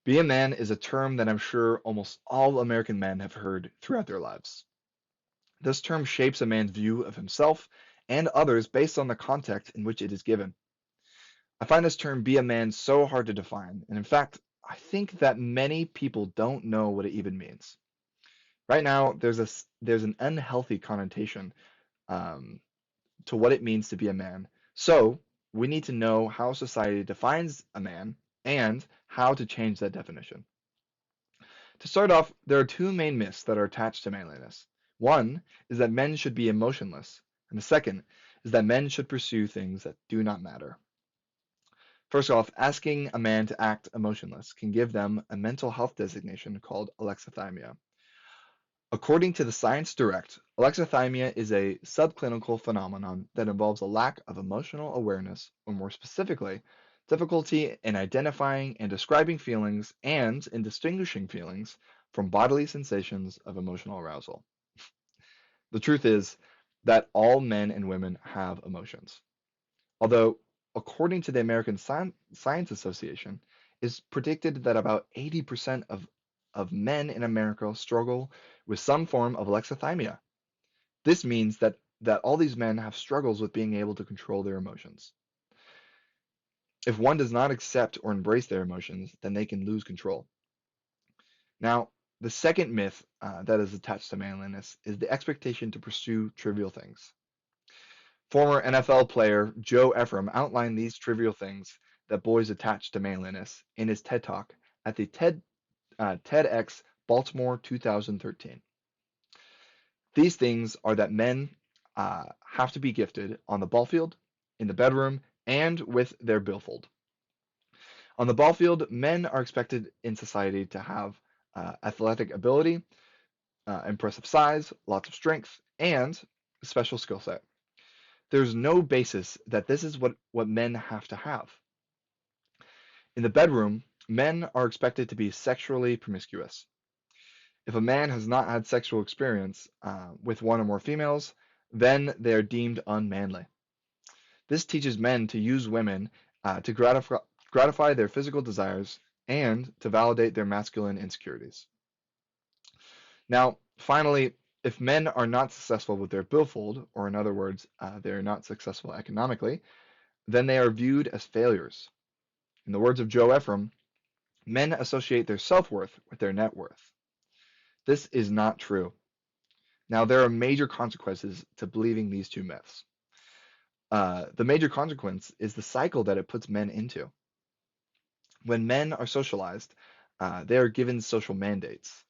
Be a man is a term that I'm sure almost all American men have heard throughout their lives. This term shapes a man's view of himself and others based on the context in which it is given. I find this term be a man so hard to define, and in fact, I think that many people don't know what it even means. Right now, there's an unhealthy connotation um, to what it means to be a man. So we need to know how society defines a man and how to change that definition. To start off, there are two main myths that are attached to manliness. One is that men should be emotionless, and the second is that men should pursue things that do not matter. First off, asking a man to act emotionless can give them a mental health designation called alexithymia. According to the Science Direct, alexithymia is a subclinical phenomenon that involves a lack of emotional awareness, or more specifically, difficulty in identifying and describing feelings and in distinguishing feelings from bodily sensations of emotional arousal. The truth is that all men and women have emotions. Although, according to the American Science Association, it's predicted that about 80% of men in America struggle with some form of alexithymia. This means that all these men have struggles with being able to control their emotions. If one does not accept or embrace their emotions, then they can lose control. Now, the second myth that is attached to manliness is the expectation to pursue trivial things. Former NFL player Joe Ephraim outlined these trivial things that boys attach to manliness in his TED Talk at the TEDx Baltimore 2013. These things are that men have to be gifted on the ball field, in the bedroom, and with their billfold. On the ball field, men are expected in society to have athletic ability, impressive size, lots of strength, and a special skill set. There's no basis that this is what men have to have. In the bedroom, men are expected to be sexually promiscuous. If a man has not had sexual experience with one or more females, then they are deemed unmanly. This teaches men to use women to gratify their physical desires and to validate their masculine insecurities. Now, finally, if men are not successful with their billfold, or in other words, they are not successful economically, then they are viewed as failures. In the words of Joe Ephraim, men associate their self-worth with their net worth. This is not true. Now, there are major consequences to believing these two myths. The major consequence is the cycle that it puts men into. When men are socialized, they are given social mandates.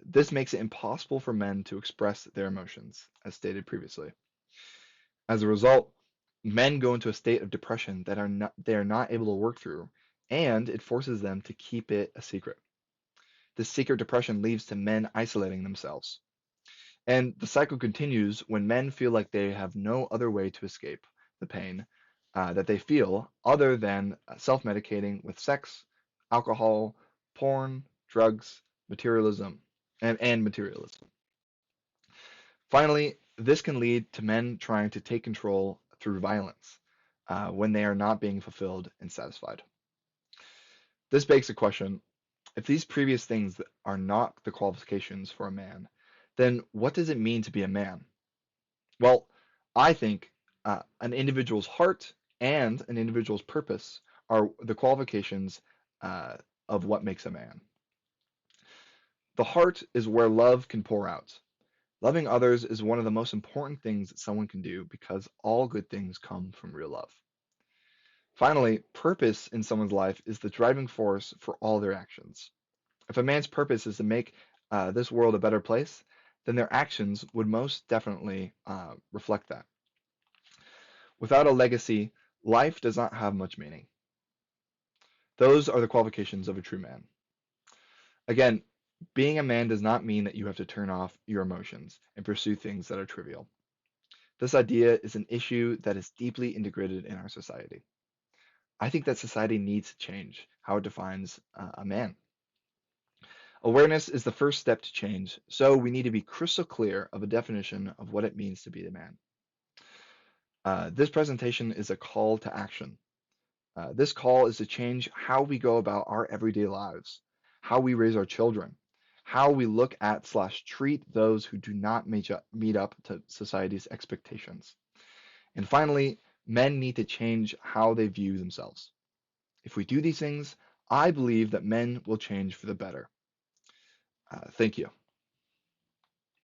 This makes it impossible for men to express their emotions, as stated previously. As a result, men go into a state of depression that they are not able to work through, and it forces them to keep it a secret. This secret depression leads to men isolating themselves. And the cycle continues when men feel like they have no other way to escape the pain that they feel other than self-medicating with sex, alcohol, porn, drugs, materialism, and materialism. Finally, this can lead to men trying to take control through violence when they are not being fulfilled and satisfied. This begs the question, if these previous things are not the qualifications for a man, then what does it mean to be a man? Well, I think an individual's heart and an individual's purpose are the qualifications of what makes a man. The heart is where love can pour out. Loving others is one of the most important things that someone can do because all good things come from real love. Finally, purpose in someone's life is the driving force for all their actions. If a man's purpose is to make this world a better place, then their actions would most definitely reflect that. Without a legacy, life does not have much meaning. Those are the qualifications of a true man. Again, being a man does not mean that you have to turn off your emotions and pursue things that are trivial. This idea is an issue that is deeply integrated in our society. I think that society needs to change how it defines a man. Awareness is the first step to change, so we need to be crystal clear of a definition of what it means to be a man. This presentation is a call to action. This call is to change how we go about our everyday lives, how we raise our children, how we look at slash treat those who do not meet up to society's expectations. And finally, men need to change how they view themselves. If we do these things, I believe that men will change for the better. Thank you.